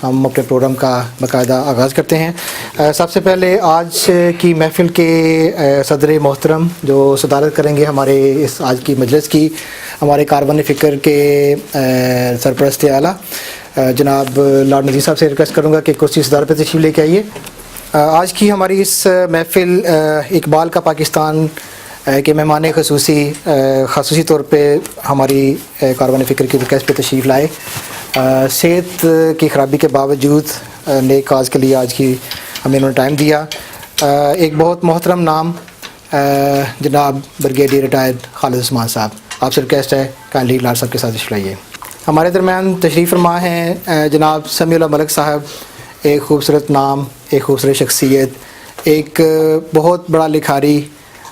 ہم اپنے پروگرام کا باقاعدہ آغاز کرتے ہیں۔ سب سے پہلے آج کی محفل کے صدر محترم جو صدارت کریں گے ہمارے اس آج کی مجلس کی، ہمارے کاروان فکر کے سرپرست اعلیٰ جناب لارڈ نذیر صاحب سے ریکویسٹ کروں گا کہ کرسی صدارت پہ تشریف لے کے آئیے۔ آج کی ہماری اس محفل اقبال کا پاکستان کے مہمان خصوصی طور پہ ہماری کاروان فکر کی ریکویسٹ پہ تشریف لائے۔ صحت کی خرابی کے باوجود نیک کاز کے لیے آج کی ہمیں انہوں نے ٹائم دیا۔ ایک بہت محترم نام جناب بریگیڈیئر ریٹائرڈ خالد عثمان صاحب، آپ سے ریکویسٹ ہے کائنڈلی لارڈ صاحب کے ساتھ تشریف لائیے۔ ہمارے درمیان تشریف فرما ہیں جناب سمیع اللہ ملک صاحب، ایک خوبصورت نام، ایک خوبصورت شخصیت، ایک بہت بڑا لکھاری۔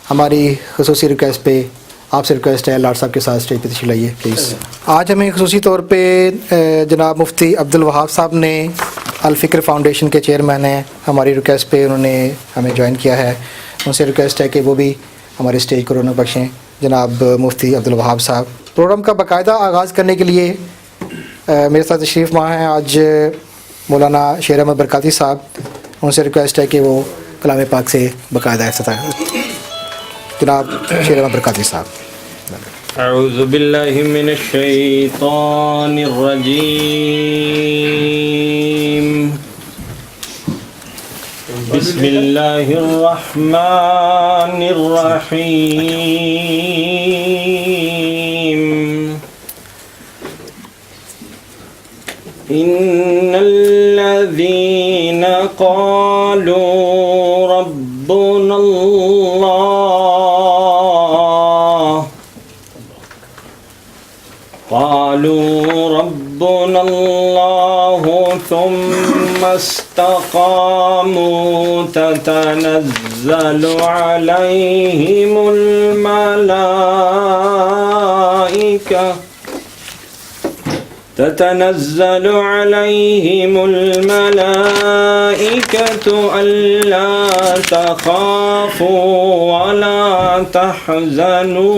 ہماری خصوصی ریکویسٹ پہ آپ سے ریکویسٹ ہے لارڈ صاحب کے ساتھ اسٹیج پہ تشریف لائیے پلیز۔ آج ہمیں خصوصی طور پہ جناب مفتی عبدالوہاب صاحب نے الفکر فاؤنڈیشن کے چیئرمین ہیں، ہماری ریکویسٹ پہ انہوں نے ہمیں جوائن کیا ہے، ان سے ریکویسٹ ہے کہ وہ بھی ہمارے اسٹیج کو رونق بخشیں۔ جناب مفتی عبدالوہاب صاحب، پروگرام کا باقاعدہ آغاز کرنے کے لیے میرے ساتھ تشریف ماں ہیں آج مولانا شیر احمد برکاتی صاحب، ان سے ریکویسٹ ہے کہ وہ کلام پاک سے باقاعدہ افتتاح۔ جناب شیر احمد برکاتی صاحب۔ اعوذ باللہ من الشیطان الرجیم، بسم اللہ الرحمن الرحیم۔ ان الذین قالوا ربنا اللہ ثم استقاموا تتنزل عليهم الملائكة ألا تخافوا ولا تحزنوا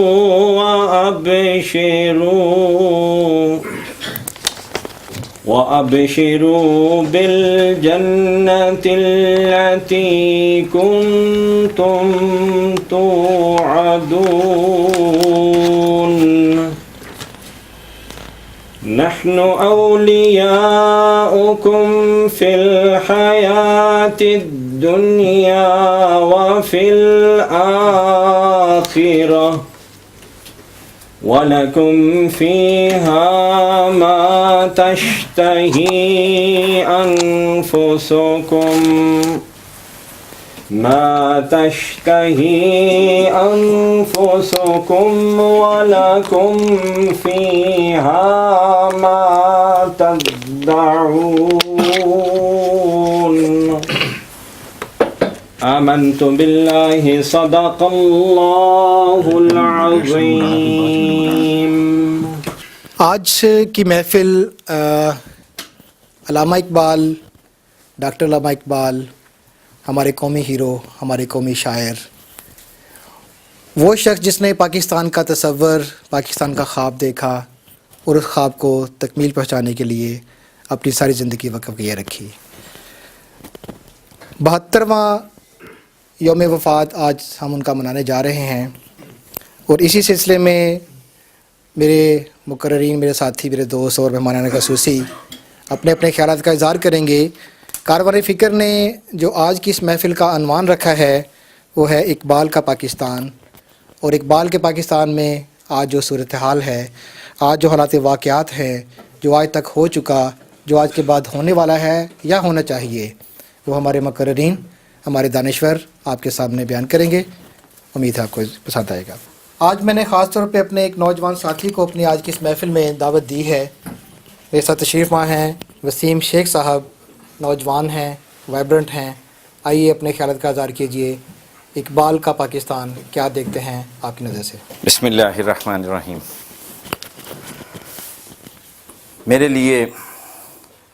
وأبشروا بالجنة التي كنتم توعدون نحن أولياؤكم في الحياة الدنيا وفي الآخرة وَلَكُمْ فِيهَا مَا تَشْتَهِي أَنفُسُكُمْ وَلَكُمْ فِيهَا مَا تَدَّعُونَ آمنت باللہ صدق اللہ العظیم۔ آج کی محفل علامہ اقبال، ڈاکٹر علامہ اقبال، ہمارے قومی ہیرو، ہمارے قومی شاعر، وہ شخص جس نے پاکستان کا تصور، پاکستان کا خواب دیکھا اور اس خواب کو تکمیل پہنچانے کے لیے اپنی ساری زندگی وقف کیے رکھی۔ 72واں یوم وفات آج ہم ان کا منانے جا رہے ہیں، اور اسی سلسلے میں میرے مقررین، میرے ساتھی، میرے دوست اور مہمان خصوصی اپنے اپنے خیالات کا اظہار کریں گے۔ کاروان فکر نے جو آج کی اس محفل کا عنوان رکھا ہے وہ ہے اقبال کا پاکستان، اور اقبال کے پاکستان میں آج جو صورتحال ہے، آج جو حالات واقعات ہیں، جو آج تک ہو چکا، جو آج کے بعد ہونے والا ہے یا ہونا چاہیے، وہ ہمارے مقررین، ہمارے دانشور آپ کے سامنے بیان کریں گے۔ امید ہے آپ کو پسند آئے گا۔ آج میں نے خاص طور پہ اپنے ایک نوجوان ساتھی کو اپنی آج کی اس محفل میں دعوت دی ہے۔ میرے ساتھ تشریف ماں ہیں وسیم شیخ صاحب، نوجوان ہیں، وائبرنٹ ہیں۔ آئیے اپنے خیالات کا اظہار کیجیے، اقبال کا پاکستان کیا دیکھتے ہیں آپ کی نظر سے؟ بسم اللہ الرحمن الرحیم۔ میرے لیے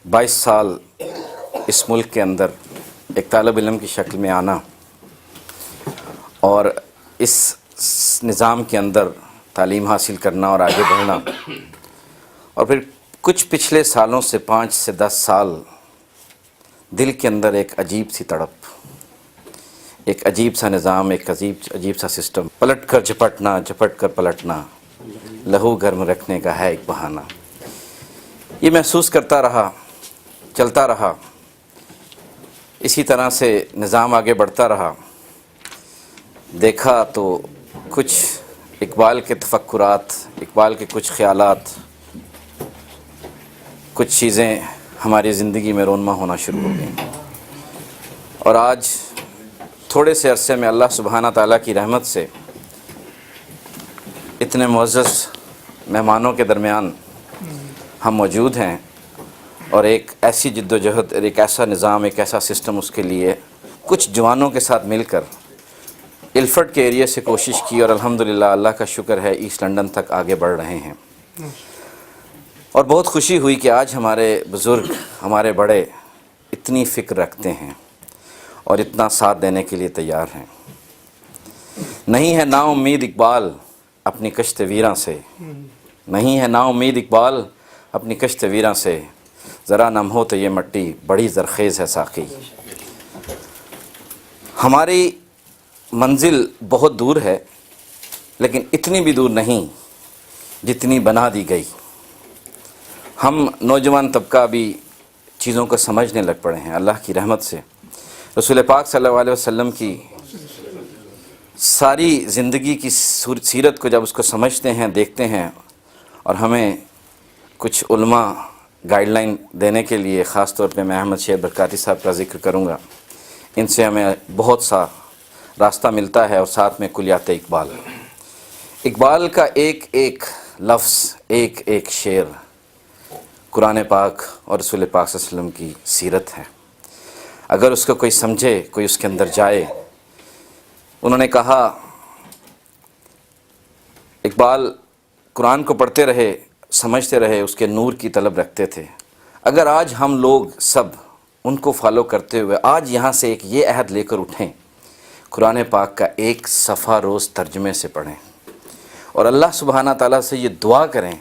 22 سال اس ملک کے اندر ایک طالب علم کی شکل میں آنا اور اس نظام کے اندر تعلیم حاصل کرنا اور آگے بڑھنا، اور پھر کچھ پچھلے سالوں سے 5 سے 10 سال دل کے اندر ایک عجیب سی تڑپ، ایک عجیب سا نظام، ایک عجیب سا سسٹم، پلٹ کر جھپٹنا، جھپٹ کر پلٹنا، لہو گرم رکھنے کا ہے ایک بہانہ. یہ محسوس کرتا رہا، چلتا رہا، اسی طرح سے نظام آگے بڑھتا رہا. دیکھا تو کچھ اقبال کے تفکرات، اقبال کے کچھ خیالات، کچھ چیزیں ہماری زندگی میں رونما ہونا شروع ہو گئیں. اور آج تھوڑے سے عرصے میں اللہ سبحانہ تعالیٰ کی رحمت سے اتنے معزز مہمانوں کے درمیان ہم موجود ہیں، اور ایک ایسی جد و جہد، ایک ایسا نظام، ایک ایسا سسٹم اس کے لیے کچھ جوانوں کے ساتھ مل کر الفرٹ کے ایریے سے کوشش کی، اور الحمدللہ اللہ کا شکر ہے ایسٹ لنڈن تک آگے بڑھ رہے ہیں. اور بہت خوشی ہوئی کہ آج ہمارے بزرگ، ہمارے بڑے اتنی فکر رکھتے ہیں اور اتنا ساتھ دینے کے لیے تیار ہیں. نہیں ہے نا امید اقبال اپنی کشت ویراں سے، نہیں ہے نا امید اقبال اپنی کشت ویراں سے، ذرا نم ہو تو یہ مٹی بڑی زرخیز ہے ساقی. ہماری منزل بہت دور ہے، لیکن اتنی بھی دور نہیں جتنی بنا دی گئی. ہم نوجوان طبقہ بھی چیزوں کو سمجھنے لگ پڑے ہیں اللہ کی رحمت سے. رسول پاک صلی اللہ علیہ وسلم کی ساری زندگی کی سیرت کو جب اس کو سمجھتے ہیں، دیکھتے ہیں، اور ہمیں کچھ علماء گائیڈ لائن دینے کے لیے، خاص طور پہ میں احمد شیر برکاتی صاحب کا ذکر کروں گا، ان سے ہمیں بہت سا راستہ ملتا ہے. اور ساتھ میں کلیات اقبال، اقبال کا ایک ایک لفظ، ایک ایک شعر قرآن پاک اور رسول پاک صلی اللہ علیہ وسلم کی سیرت ہے. اگر اس کو کوئی سمجھے، کوئی اس کے اندر جائے. انہوں نے کہا، اقبال قرآن کو پڑھتے رہے، سمجھتے رہے، اس کے نور کی طلب رکھتے تھے. اگر آج ہم لوگ سب ان کو فالو کرتے ہوئے آج یہاں سے ایک یہ عہد لے کر اٹھیں، قرآن پاک کا ایک صفحہ روز ترجمے سے پڑھیں، اور اللہ سبحانہ تعالیٰ سے یہ دعا کریں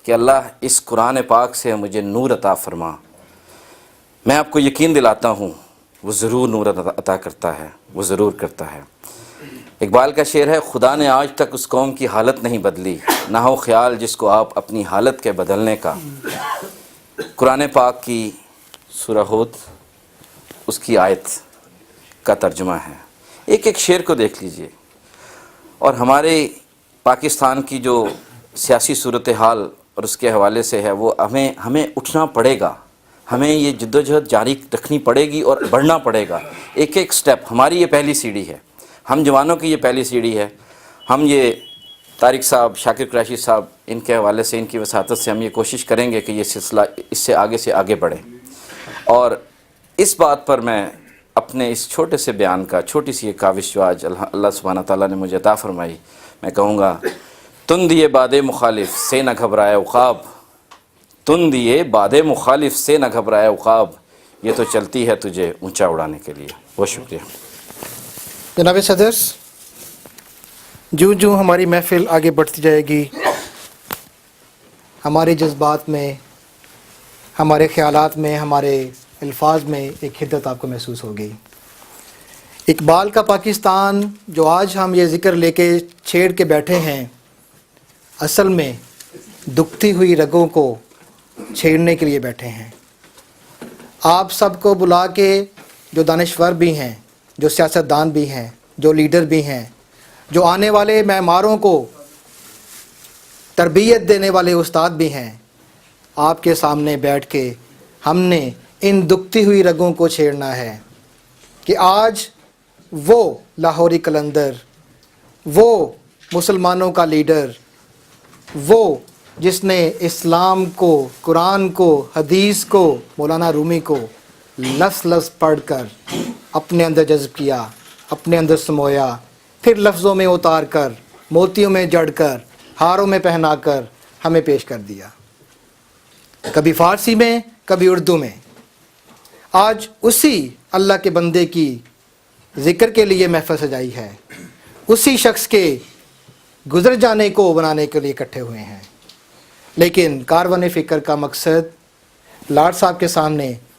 کہ اللہ اس قرآن پاک سے مجھے نور عطا فرما. میں آپ کو یقین دلاتا ہوں وہ ضرور نور عطا کرتا ہے، وہ ضرور کرتا ہے. اقبال کا شعر ہے، خدا نے آج تک اس قوم کی حالت نہیں بدلی، نہ ہو خیال جس کو آپ اپنی حالت کے بدلنے کا. قرآن پاک کی سورہ ہود اس کی آیت کا ترجمہ ہے. ایک ایک شعر کو دیکھ لیجئے. اور ہمارے پاکستان کی جو سیاسی صورتحال اور اس کے حوالے سے ہے، وہ ہمیں اٹھنا پڑے گا، ہمیں یہ جدوجہد جاری رکھنی پڑے گی اور بڑھنا پڑے گا. ایک ایک سٹیپ. ہماری یہ پہلی سیڑھی ہے، ہم جوانوں کی یہ پہلی سیڑھی ہے. ہم یہ طارق صاحب، شاکر قریشی صاحب، ان کے حوالے سے، ان کی وساطت سے ہم یہ کوشش کریں گے کہ یہ سلسلہ اس سے آگے بڑھے. اور اس بات پر میں اپنے اس چھوٹے سے بیان کا، چھوٹی سی ایک کاوش جو آج اللہ سبحانہ تعالیٰ نے مجھے عطا فرمائی، میں کہوں گا، تن دیے باد مخالف سے نہ گھبرائے عقاب، تن دیے باد مخالف سے نہ گھبرائے عقاب، یہ تو چلتی ہے تجھے اونچا اڑانے کے لیے. بہت شکریہ. جناب صدر، جو ہماری محفل آگے بڑھتی جائے گی، ہمارے جذبات میں، ہمارے خیالات میں، ہمارے الفاظ میں ایک حدت آپ کو محسوس ہوگی. اقبال کا پاکستان جو آج ہم یہ ذکر لے کے چھیڑ کے بیٹھے ہیں، اصل میں دکھتی ہوئی رگوں کو چھیڑنے کے لیے بیٹھے ہیں. آپ سب کو بلا کے، جو دانشور بھی ہیں، جو سیاستدان بھی ہیں، جو لیڈر بھی ہیں، جو آنے والے معماروں کو تربیت دینے والے استاد بھی ہیں، آپ کے سامنے بیٹھ کے ہم نے ان دکھتی ہوئی رگوں کو چھیڑنا ہے کہ آج وہ لاہوری قلندر، وہ مسلمانوں کا لیڈر، وہ جس نے اسلام کو، قرآن کو، حدیث کو، مولانا رومی کو لفظ لفظ پڑھ کر اپنے اندر جذب کیا، اپنے اندر سمویا، پھر لفظوں میں اتار کر، موتیوں میں جڑ کر، ہاروں میں پہنا کر ہمیں پیش کر دیا، کبھی فارسی میں، کبھی اردو میں. آج اسی اللہ کے بندے کی ذکر کے لیے محفل سجائی ہے، اسی شخص کے گزر جانے کو بنانے کے لیے اکٹھے ہوئے ہیں. لیکن کاروان فکر کا مقصد لاٹ صاحب کے سامنے